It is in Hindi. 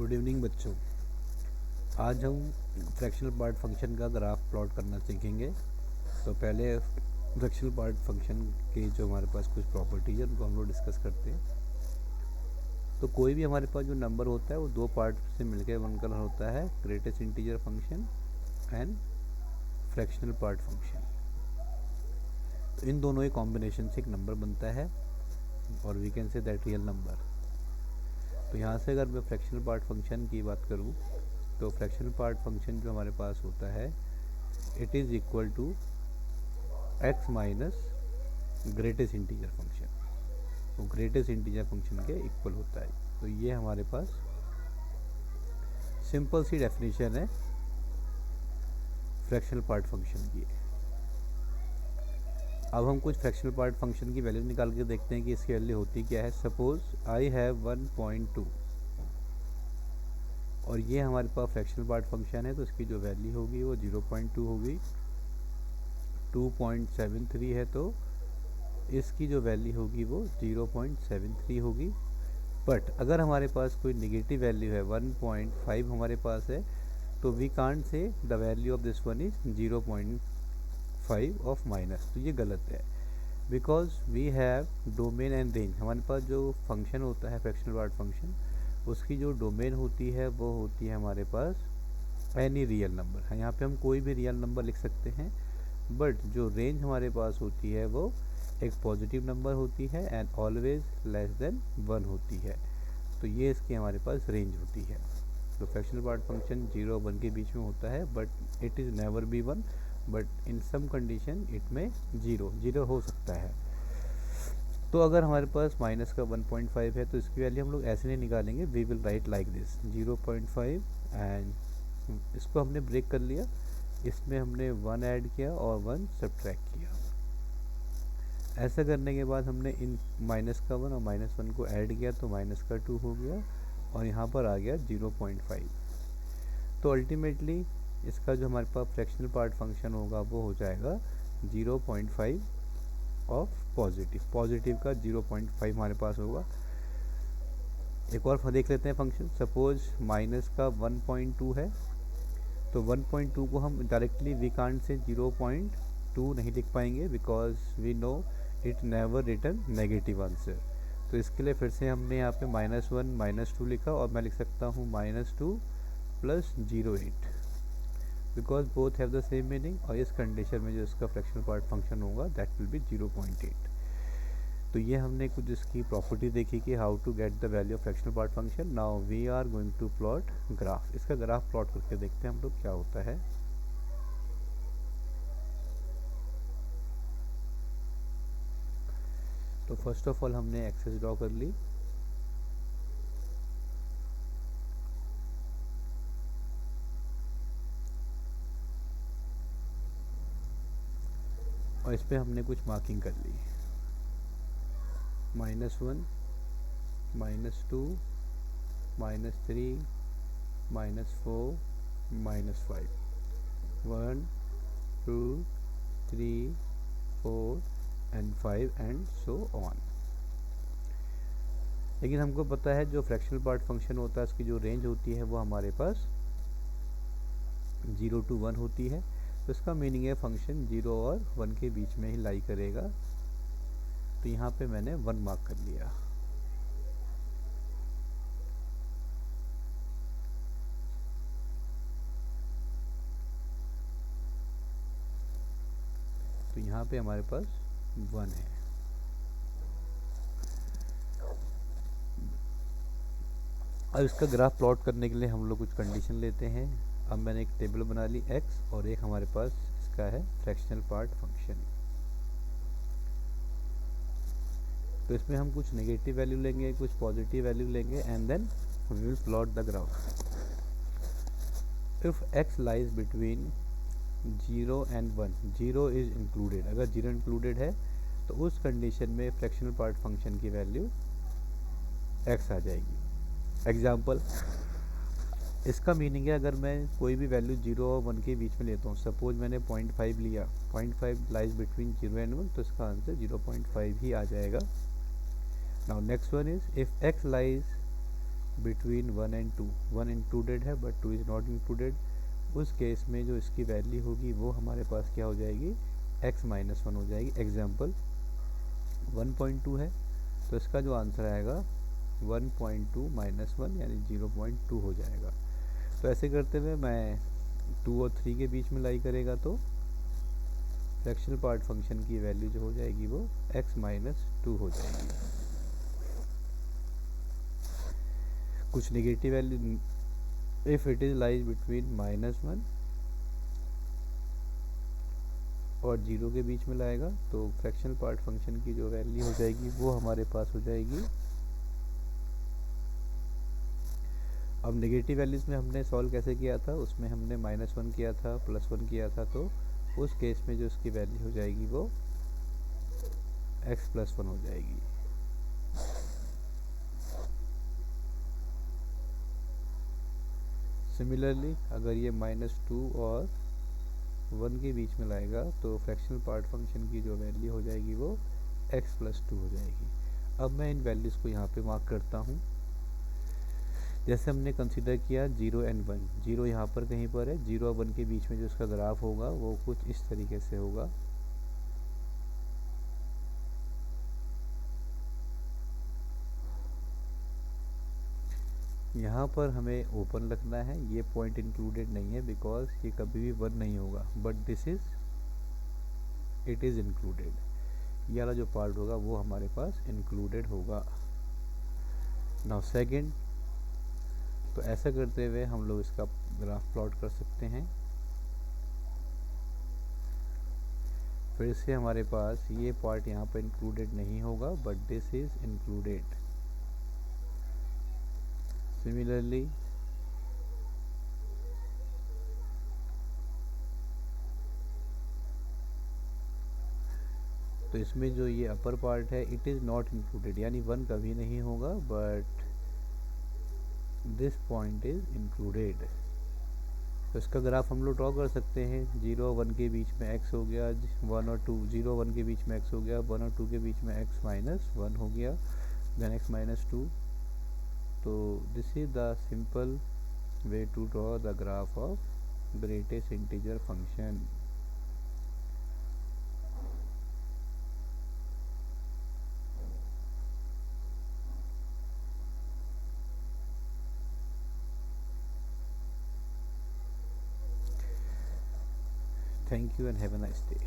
गुड इवनिंग बच्चों। आज हम फ्रैक्शनल पार्ट फंक्शन का ग्राफ प्लॉट करना सीखेंगे। तो पहले फ्रैक्शनल पार्ट फंक्शन के जो हमारे पास कुछ प्रॉपर्टीज है उनको हम लोग डिस्कस करते हैं। तो कोई भी हमारे पास जो नंबर होता है वो दो पार्ट से मिलकर बनकर होता है, greatest integer function and fractional part function. तो इन दोनों के कॉम्बिनेशन से एक नंबर बनता है और we can say that real number. तो यहाँ से अगर मैं फ्रैक्शनल पार्ट फंक्शन की बात करूँ तो फ्रैक्शनल पार्ट फंक्शन जो हमारे पास होता है it is equal to x minus greatest integer function. तो ग्रेटेस्ट इंटीजर फंक्शन के इक्वल होता है। तो ये हमारे पास सिंपल सी डेफिनेशन है फ्रैक्शनल पार्ट फंक्शन की। अब हम कुछ फ्रैक्शनल पार्ट फंक्शन की वैल्यू निकाल के देखते हैं कि इसकी वैल्यू होती क्या है। सपोज आई हैव 1.2 और ये हमारे पास फ्रैक्शनल पार्ट फंक्शन है, तो इसकी जो वैल्यू होगी वो 0.2 होगी। 2.73 है तो इसकी जो वैल्यू होगी वो 0.73 होगी। बट अगर हमारे पास कोई नेगेटिव वैल्यू है 1.5 हमारे पास है, तो we can't say the value of this one is 0.5 of minus. तो ये गलत है, because we have domain and range. हमारे पास जो फंक्शन होता है फ्रैक्शनल पार्ट फंक्शन, उसकी जो डोमेन होती है वो होती है हमारे पास एनी रियल नंबर है। यहाँ पे हम कोई भी रियल नंबर लिख सकते हैं, बट जो रेंज हमारे पास होती है वो एक पॉजिटिव नंबर होती है एंड ऑलवेज लेस देन 1 होती है। तो ये इसकी हमारे पास रेंज होती है। तो फ्रैक्शनल पार्ट फंक्शन 0 और 1 के बीच में होता है, but it is never be 1, but in some condition it में 0 हो सकता है। तो अगर हमारे पास माइनस का 1.5 है तो इसकी वैल्यू हम लोग ऐसे नहीं निकालेंगे, we will write like this 0.5 and इसको हमने ब्रेक कर लिया, इसमें हमने 1 ऐड किया और 1 सब्ट्रैक्ट किया। ऐसा करने के बाद हमने इन माइनस का 1 और माइनस 1 को ऐड किया तो माइनस का 2 हो गया और यहाँ पर आ गया 0.5। तो अल्टीमेटली इसका जो हमारे पास फ्रैक्शनल पार्ट फंक्शन होगा वो हो जाएगा 0.5 ऑफ पॉजिटिव का 0.5 हमारे पास होगा। एक और देख लेते हैं फंक्शन। सपोज माइनस का 1.2 है, तो 1.2 को हम डायरेक्टली वी कांट से 0.2 नहीं लिख पाएंगे, because we know it never return negative answer. तो इसके लिए फिर से हमने यहाँ पे -1 -2 लिखा और मैं लिख सकता हूँ -2 + 0.8, because both have the same meaning. और इस कंडीशन में जो इसका फ्रैक्शनल पार्ट फंक्शन होगा दैट विल बी 0.8। तो ये हमने कुछ इसकी प्रॉपर्टी देखी कि how to get the value of fractional part function. Now we are going to plot graph. इसका ग्राफ प्लॉट करके देखते हैं हम लोग क्या होता है। तो फर्स्ट ऑफ ऑल हमने एक्सेस ड्रॉ कर ली। और इस पर हमने कुछ मार्किंग कर ली, -1 -2 -3 -4 -5 1 2 3 4 एंड 5 एंड सो ऑन। लेकिन हमको पता है जो फ्रैक्शनल पार्ट फंक्शन होता है उसकी जो रेंज होती है वो हमारे पास 0 to 1 होती है। तो इसका मीनिंग है फंक्शन 0 और 1 के बीच में ही लाई करेगा। तो यहाँ पे मैंने 1 मार्क कर लिया। तो यहाँ पे हमारे पास 1 है। अब इसका ग्राफ प्लॉट करने के लिए हम लोग कुछ कंडीशन लेते हैं। अब मैंने एक टेबल बना ली x और एक हमारे पास इसका है फ्रैक्शनल पार्ट फंक्शन। तो इसमें हम कुछ नेगेटिव वैल्यू लेंगे, कुछ पॉजिटिव वैल्यू लेंगे and then we will plot the graph. If x lies between 0 and 1, 0 is included. अगर 0 इंक्लूडेड है तो उस कंडीशन में फ्रैक्शनल पार्ट फंक्शन की वैल्यू x आ जाएगी। एग्जाम्पल, इसका मीनिंग है अगर मैं कोई भी वैल्यू 0 और 1 के बीच में लेता हूँ, सपोज मैंने 0.5 लिया, 0.5 लाइज बिटवीन 0 एंड 1, तो इसका आंसर 0.5 ही आ जाएगा। Now next one is if x lies between 1 and 2, 1 included है बट 2 इज़ नॉट इंक्लूडेड, उस केस में जो इसकी वैल्यू होगी वो हमारे पास क्या हो जाएगी, x माइनस 1 हो जाएगी। एग्जाम्पल 1.2 है तो इसका जो आंसर आएगा 1.2 माइनस 1 यानी 0.2 हो जाएगा। तो ऐसे करते हुए मैं 2 और 3 के बीच में लाई करेगा तो फ्रैक्शनल पार्ट फंक्शन की वैल्यू जो हो जाएगी वो x माइनस 2 हो जाएगी। कुछ negative value if it is lies between -1 और 0 के बीच में लाएगा तो फ्रैक्शनल पार्ट फंक्शन की जो वैल्यू हो जाएगी वो हमारे पास हो जाएगी। अब नेगेटिव वैल्यूज़ में हमने सॉल्व कैसे किया था, उसमें हमने -1 किया था, +1 किया था, तो उस केस में जो उसकी वैल्यू हो जाएगी वो x+1 हो जाएगी। सिमिलरली अगर ये -2 और 1 के बीच में लाएगा तो फ्रैक्शनल पार्ट फंक्शन की जो वैल्यू हो जाएगी वो x+2 हो जाएगी। अब मैं इन वैल्यूज़ को यहाँ पे मार्क करता हूँ। जैसे हमने कंसीडर किया 0 एंड 1, 0 यहाँ पर कहीं पर है, 0 और 1 के बीच में जो उसका ग्राफ होगा वो कुछ इस तरीके से होगा। यहाँ पर हमें ओपन रखना है, ये पॉइंट इंक्लूडेड नहीं है बिकॉज ये कभी भी 1 नहीं होगा, but this is it is included. ये वाला जो पार्ट होगा वो हमारे पास इंक्लूडेड होगा। नाउ सेकंड, तो ऐसा करते हुए हम लोग इसका ग्राफ प्लॉट कर सकते हैं। फिर से हमारे पास ये पार्ट यहाँ पर इंक्लूडेड नहीं होगा but this is included. Similarly तो इसमें जो ये अपर पार्ट है इट इज़ नॉट इंक्लूडेड, यानी 1 कभी नहीं होगा but this point is included. तो इसका ग्राफ हम लोग ड्रॉ कर सकते हैं। 0 और 1 के बीच में x हो गया, 1 और 2, 0 1 के बीच में x हो गया, 1 और 2 के बीच में x माइनस 1 हो गया, देन x माइनस 2। तो this is the simple way to draw the graph of greatest integer function. Thank you and have a nice day.